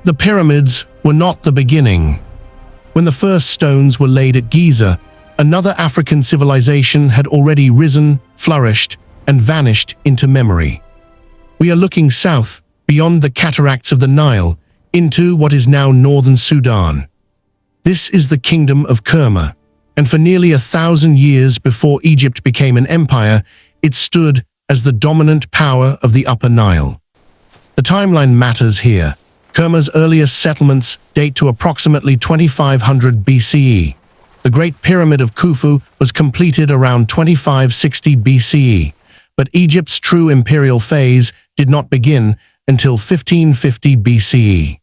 The pyramids were not the beginning. When the first stones were laid at Giza, another African civilization had already risen, flourished, and vanished into memory. We are looking south, beyond the cataracts of the Nile, into what is now northern Sudan. This is the Kingdom of Kerma, and for nearly 1,000 years before Egypt became an empire, it stood as the dominant power of the Upper Nile. The timeline matters here. Kerma's earliest settlements date to approximately 2500 BCE. The Great Pyramid of Khufu was completed around 2560 BCE, but Egypt's true imperial phase did not begin until 1550 BCE.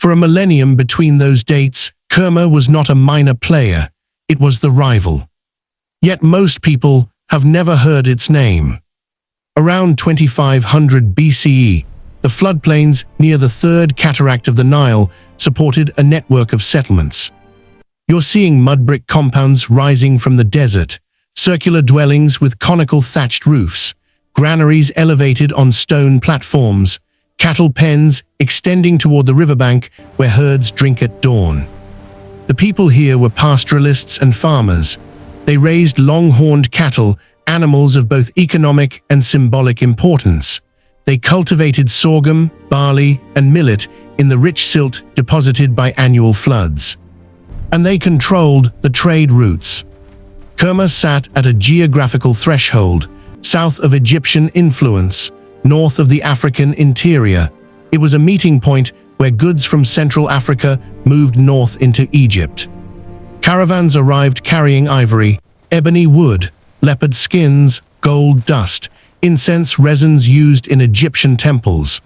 For a millennium between those dates, Kerma was not a minor player, it was the rival. Yet most people have never heard its name. Around 2500 BCE, the floodplains near the third cataract of the Nile supported a network of settlements. You're seeing mud brick compounds rising from the desert, circular dwellings with conical thatched roofs, granaries elevated on stone platforms, cattle pens extending toward the riverbank where herds drink at dawn. The people here were pastoralists and farmers. They raised long-horned cattle, animals of both economic and symbolic importance. They cultivated sorghum, barley, and millet in the rich silt deposited by annual floods. And they controlled the trade routes. Kerma sat at a geographical threshold, south of Egyptian influence, north of the African interior. It was a meeting point where goods from Central Africa moved north into Egypt. Caravans arrived carrying ivory, ebony wood, leopard skins, gold dust, incense resins used in Egyptian temples.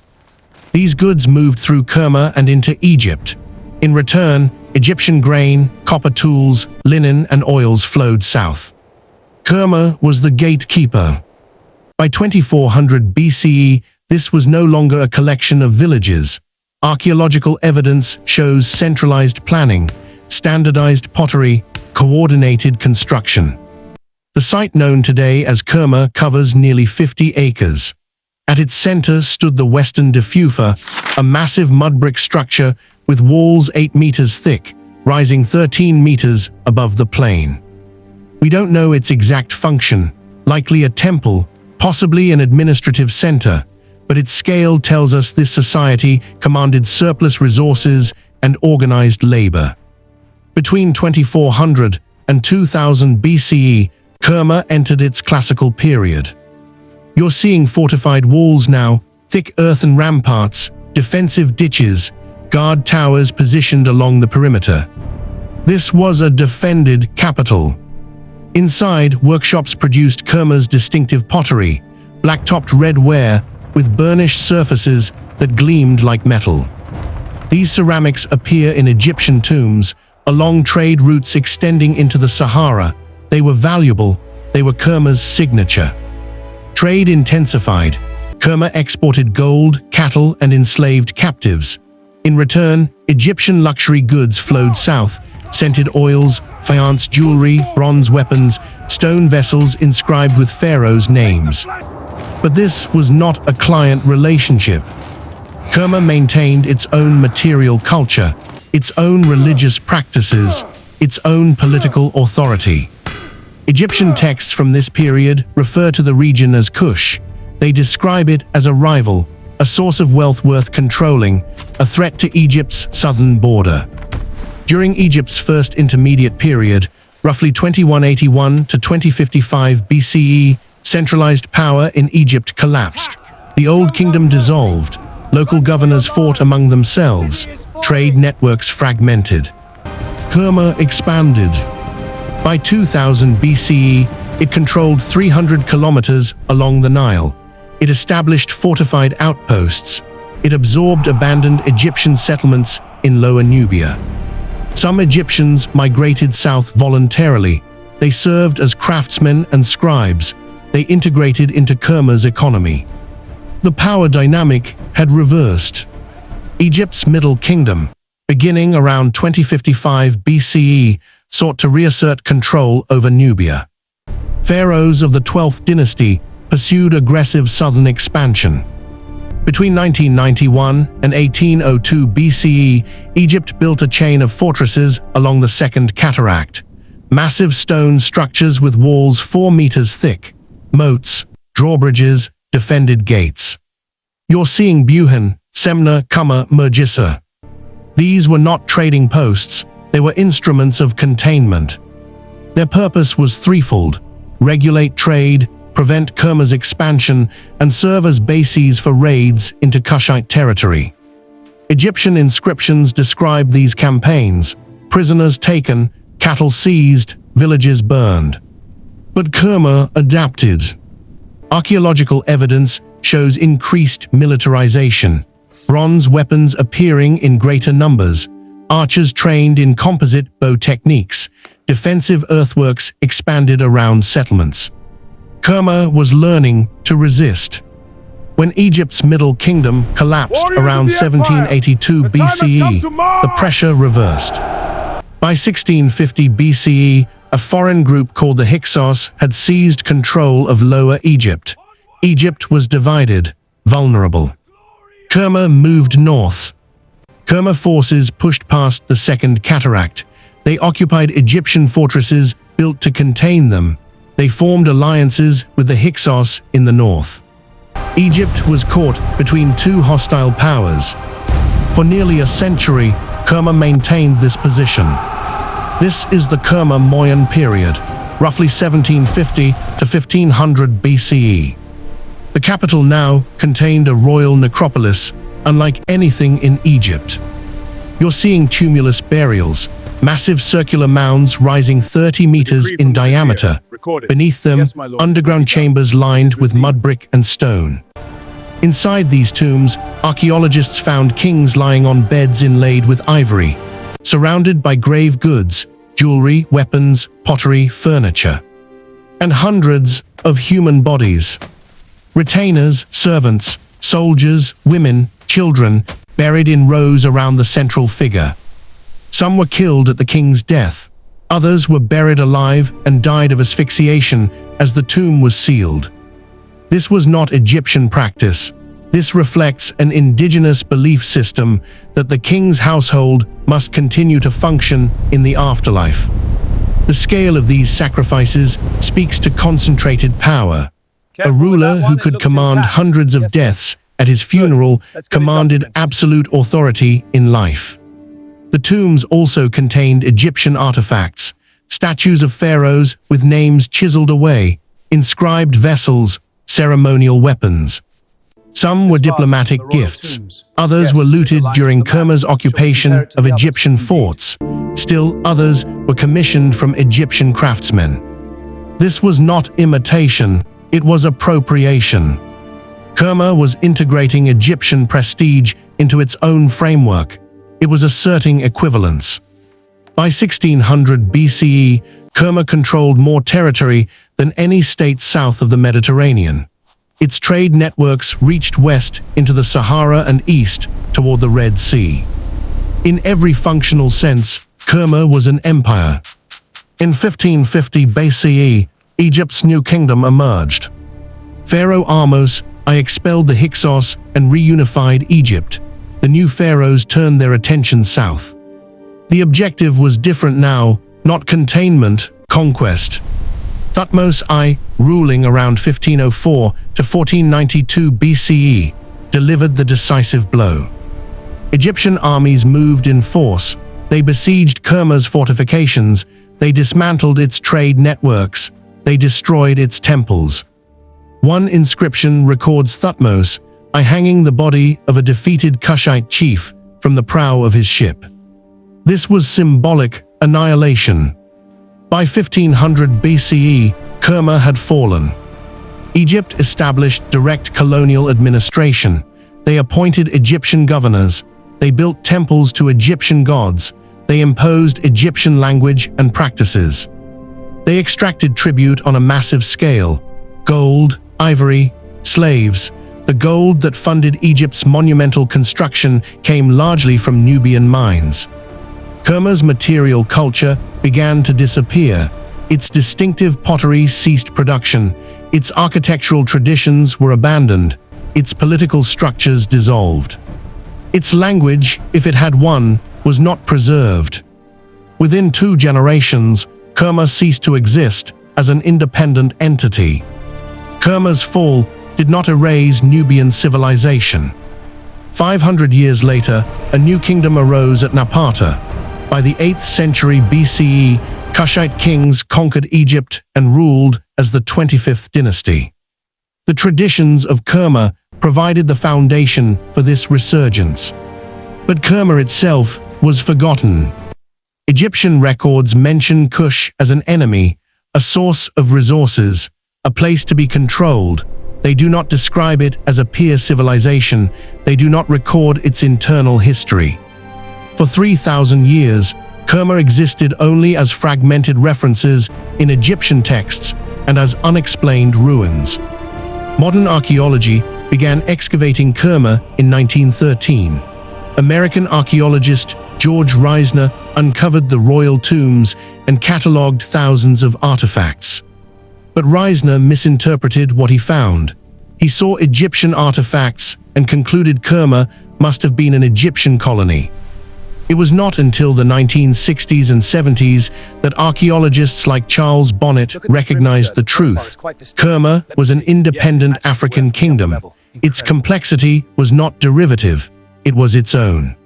These goods moved through Kerma and into Egypt. In return, Egyptian grain, copper tools, linen, and oils flowed south. Kerma was the gatekeeper. By 2400 BCE, this was no longer a collection of villages. Archaeological evidence shows centralized planning, standardized pottery, coordinated construction. The site known today as Kerma covers nearly 50 acres. At its center stood the Western Deffufa, a massive mud brick structure with walls 8 meters thick, rising 13 meters above the plain. We don't know its exact function, likely a temple, possibly an administrative center, but its scale tells us this society commanded surplus resources and organized labor. Between 2400 and 2000 BCE, Kerma entered its classical period. You're seeing fortified walls now, thick earthen ramparts, defensive ditches, guard towers positioned along the perimeter. This was a defended capital. Inside, workshops produced Kerma's distinctive pottery, black-topped red ware with burnished surfaces that gleamed like metal. These ceramics appear in Egyptian tombs, along trade routes extending into the Sahara. They were valuable, they were Kerma's signature. Trade intensified. Kerma exported gold, cattle, and enslaved captives. In return, Egyptian luxury goods flowed south, scented oils, faience jewelry, bronze weapons, stone vessels inscribed with pharaohs' names. But this was not a client relationship. Kerma maintained its own material culture, its own religious practices, its own political authority. Egyptian texts from this period refer to the region as Kush. They describe it as a rival, a source of wealth worth controlling, a threat to Egypt's southern border. During Egypt's first intermediate period, roughly 2181 to 2055 BCE, centralized power in Egypt collapsed. The old kingdom dissolved. Local governors fought among themselves. Trade networks fragmented. Kerma expanded. By 2000 BCE, it controlled 300 kilometers along the Nile. It established fortified outposts. It absorbed abandoned Egyptian settlements in Lower Nubia. Some Egyptians migrated south voluntarily. They served as craftsmen and scribes. They integrated into Kerma's economy. The power dynamic had reversed. Egypt's Middle Kingdom, beginning around 2055 BCE, sought to reassert control over Nubia. Pharaohs of the 12th dynasty pursued aggressive southern expansion. Between 1991 and 1802 BCE, Egypt built a chain of fortresses along the Second Cataract. Massive stone structures with walls 4 meters thick, moats, drawbridges, defended gates. You're seeing Buhan, Semna, Kama, Mergissa. These were not trading posts, they were instruments of containment. Their purpose was threefold: regulate trade, prevent Kerma's expansion, and serve as bases for raids into Kushite territory. Egyptian inscriptions describe these campaigns: prisoners taken, cattle seized, villages burned. But Kerma adapted. Archaeological evidence shows increased militarization, bronze weapons appearing in greater numbers, archers trained in composite bow techniques, defensive earthworks expanded around settlements. Kerma was learning to resist. When Egypt's Middle Kingdom collapsed around 1782 BCE, the pressure reversed. By 1650 BCE, a foreign group called the Hyksos had seized control of Lower Egypt. Egypt was divided, vulnerable. Kerma moved north. Kerma forces pushed past the Second Cataract. They occupied Egyptian fortresses built to contain them. They formed alliances with the Hyksos in the north. Egypt was caught between two hostile powers. For nearly a century, Kerma maintained this position. This is the Kerma-Moyen period, roughly 1750 to 1500 BCE. The capital now contained a royal necropolis, unlike anything in Egypt. You're seeing tumulus burials, massive circular mounds rising 30 meters in diameter. Beneath them, underground chambers lined with mud brick and stone. Inside these tombs, archaeologists found kings lying on beds inlaid with ivory, surrounded by grave goods, jewelry, weapons, pottery, furniture, and hundreds of human bodies. Retainers, servants, soldiers, women, children, buried in rows around the central figure. Some were killed at the king's death. Others were buried alive and died of asphyxiation as the tomb was sealed. This was not Egyptian practice. This reflects an indigenous belief system that the king's household must continue to function in the afterlife. The scale of these sacrifices speaks to concentrated power. A ruler who could command hundreds of deaths at his funeral commanded absolute authority in life. The tombs also contained Egyptian artifacts, statues of pharaohs with names chiseled away, inscribed vessels, ceremonial weapons. Some were diplomatic gifts, others were looted during Kerma's occupation of Egyptian forts. Still others were commissioned from Egyptian craftsmen. This was not imitation, it was appropriation. Kerma was integrating Egyptian prestige into its own framework. It was asserting equivalence. By 1600 BCE, Kerma controlled more territory than any state south of the Mediterranean. Its trade networks reached west into the Sahara and east toward the Red Sea. In every functional sense, Kerma was an empire. In 1550 BCE, Egypt's new kingdom emerged. Pharaoh Ahmose I expelled the Hyksos and reunified Egypt. The new pharaohs turned their attention south. The objective was different now, not containment, conquest. Thutmose I, ruling around 1504 to 1492 BCE, delivered the decisive blow. Egyptian armies moved in force. They besieged Kerma's fortifications. They dismantled its trade networks. They destroyed its temples. One inscription records Thutmose I hanging the body of a defeated Kushite chief from the prow of his ship. This was symbolic annihilation. By 1500 BCE, Kerma had fallen. Egypt established direct colonial administration. They appointed Egyptian governors. They built temples to Egyptian gods. They imposed Egyptian language and practices. They extracted tribute on a massive scale: gold, ivory, slaves. The gold that funded Egypt's monumental construction came largely from Nubian mines. Kerma's material culture began to disappear. Its distinctive pottery ceased production. Its architectural traditions were abandoned. its political structures dissolved. Its language, if it had one, was not preserved. Within 2 generations, Kerma ceased to exist as an independent entity. Kerma's fall did not erase Nubian civilization. 500 years later, a new kingdom arose at Napata. By the 8th century BCE, Kushite kings conquered Egypt and ruled as the 25th dynasty. The traditions of Kerma provided the foundation for this resurgence. But Kerma itself was forgotten. Egyptian records mention Kush as an enemy, a source of resources, a place to be controlled. They do not describe it as a peer civilization. They do not record its internal history. For 3,000 years, Kerma existed only as fragmented references in Egyptian texts and as unexplained ruins. Modern archaeology began excavating Kerma in 1913. American archaeologist George Reisner uncovered the royal tombs and catalogued thousands of artifacts. But Reisner misinterpreted what he found. He saw Egyptian artifacts and concluded Kerma must have been an Egyptian colony. It was not until the 1960s and 70s that archaeologists like Charles Bonnet recognized the truth. Kerma was an independent African kingdom. Its complexity was not derivative, it was its own.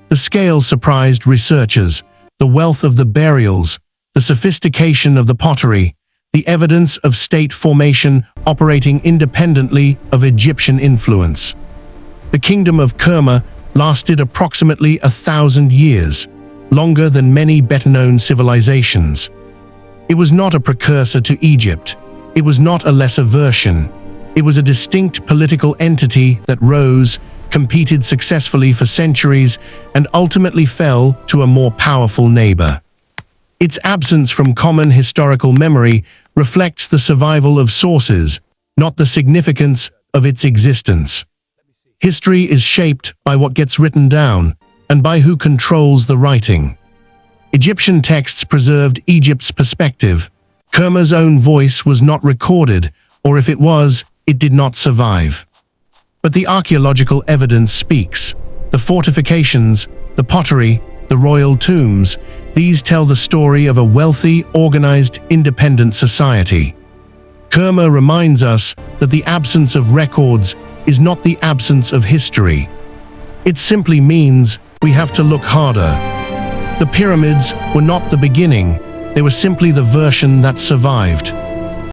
The scale surprised researchers, the wealth of the burials, the sophistication of the pottery, the evidence of state formation operating independently of Egyptian influence. The Kingdom of Kerma lasted approximately 1,000 years, longer than many better-known civilizations. It was not a precursor to Egypt. It was not a lesser version. It was a distinct political entity that rose, competed successfully for centuries, and ultimately fell to a more powerful neighbor. Its absence from common historical memory reflects the survival of sources, not the significance of its existence. History is shaped by what gets written down and by who controls the writing. Egyptian texts preserved Egypt's perspective. Kerma's own voice was not recorded, or if it was, it did not survive. But the archaeological evidence speaks. The fortifications, the pottery, the royal tombs, these tell the story of a wealthy, organized, independent society. Kerma reminds us that the absence of records is not the absence of history. It simply means we have to look harder. The pyramids were not the beginning, they were simply the version that survived.